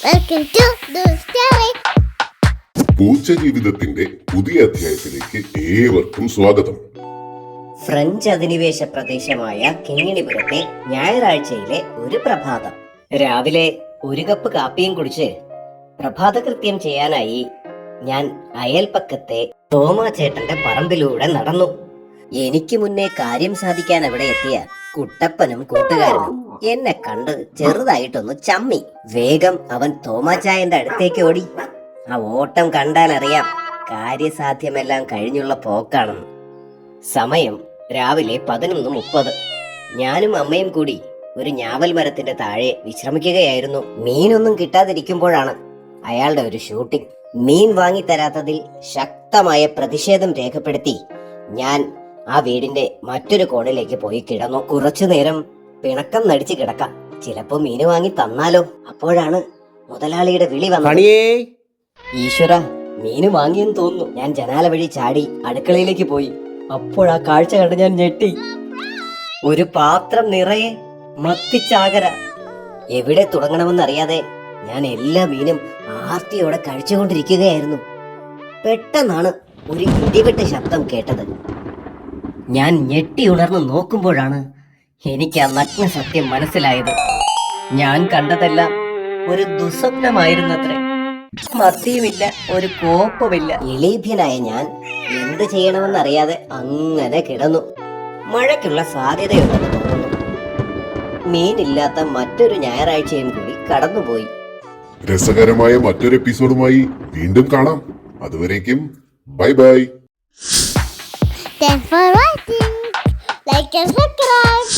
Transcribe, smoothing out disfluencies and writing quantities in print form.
Welcome to the story. പൂച്ച ജീവിതത്തിന്റെ പുതിയ അധ്യായത്തിലേക്ക് ഏവർക്കും സ്വാഗതം. ഫ്രഞ്ച് അധിനിവേശ പ്രദേശമായ കിങ്ങിണിപുരത്തെ ഞായറാഴ്ചയിലെ ഒരു പ്രഭാതം. രാവിലെ ഒരു കപ്പ് കാപ്പിയും കുടിച്ച് പ്രഭാതകൃത്യം ചെയ്യാനായി ഞാൻ അയൽപ്പക്കത്തെ തോമാച്ചേട്ടന്റെ പറമ്പിലൂടെ നടന്നു. എനിക്ക് മുന്നേ കാര്യം സാധിക്കാൻ അവിടെ എത്തിയ കുട്ടപ്പനും കൂട്ടുകാരനും എന്നെ കണ്ട് ചെറുതായിട്ടൊന്ന് ചമ്മി. വേഗം അവൻ തോമാച്ചായന്റെ അടുത്തേക്ക് ഓടി. ആ ഓട്ടം കണ്ടാൽ അറിയാം കാര്യസാധ്യമെല്ലാം കഴിഞ്ഞുള്ള പോക്കാണെന്ന്. സമയം രാവിലെ 11:30. ഞാനും അമ്മയും കൂടി ഒരു ഞാവൽ മരത്തിന്റെ താഴെ വിശ്രമിക്കുകയായിരുന്നു. മീനൊന്നും കിട്ടാതിരിക്കുമ്പോഴാണ് അയാളുടെ ഒരു ഷൂട്ടിംഗ്. മീൻ വാങ്ങിത്തരാത്തതിൽ ശക്തമായ പ്രതിഷേധം രേഖപ്പെടുത്തി ഞാൻ ആ വീടിന്റെ മറ്റൊരു കോണിലേക്ക് പോയി കിടന്നു. കുറച്ചു നേരം പിണക്കം നടിച്ച് കിടക്കാം, ചിലപ്പോ മീന് വാങ്ങി തന്നാലോ. അപ്പോഴാണ് മുതലാളിയുടെ വിളി വന്നത്. ഈശ്വര, മീന് വാങ്ങിയെന്ന് തോന്നുന്നു. ഞാൻ ജനാല വഴി ചാടി അടുക്കളയിലേക്ക് പോയി. അപ്പോഴാ കാഴ്ച കണ്ട് ഞാൻ ഞെട്ടി. ഒരു പാത്രം നിറയെ മത്തിച്ചാകര. എവിടെ തുടങ്ങണമെന്നറിയാതെ ഞാൻ എല്ലാ മീനും ആർത്തിയോടെ കഴിച്ചുകൊണ്ടിരിക്കുകയായിരുന്നു. പെട്ടെന്നാണ് ഒരു ഇടിവെട്ട് ശബ്ദം കേട്ടത്. ഞാൻ ഞെട്ടി ഉണർന്ന് നോക്കുമ്പോഴാണ് എനിക്ക് ആ നഗ്ന സത്യം മനസ്സിലായത്. ഞാൻ കണ്ടതെല്ലാം ഒരു ദുസ്വപ്നമായിരുന്നത്രേ. മത്തിയുമില്ല, ഒരു കോപ്പമില്ല. എളീഭ്യനായ ഞാൻ എന്ത് ചെയ്യണമെന്നറിയാതെ അങ്ങനെ കിടന്നു. മഴയ്ക്കുള്ള സാധ്യതയുണ്ടെന്ന് തോന്നുന്നു. മീനില്ലാത്ത മറ്റൊരു ഞായറാഴ്ചയും കൂടി കടന്നുപോയി. രസകരമായ മറ്റൊരു എപ്പിസോഡുമായി വീണ്ടും കാണാം. അതുവരേക്കും bye bye. Thanks for watching. Like and subscribe.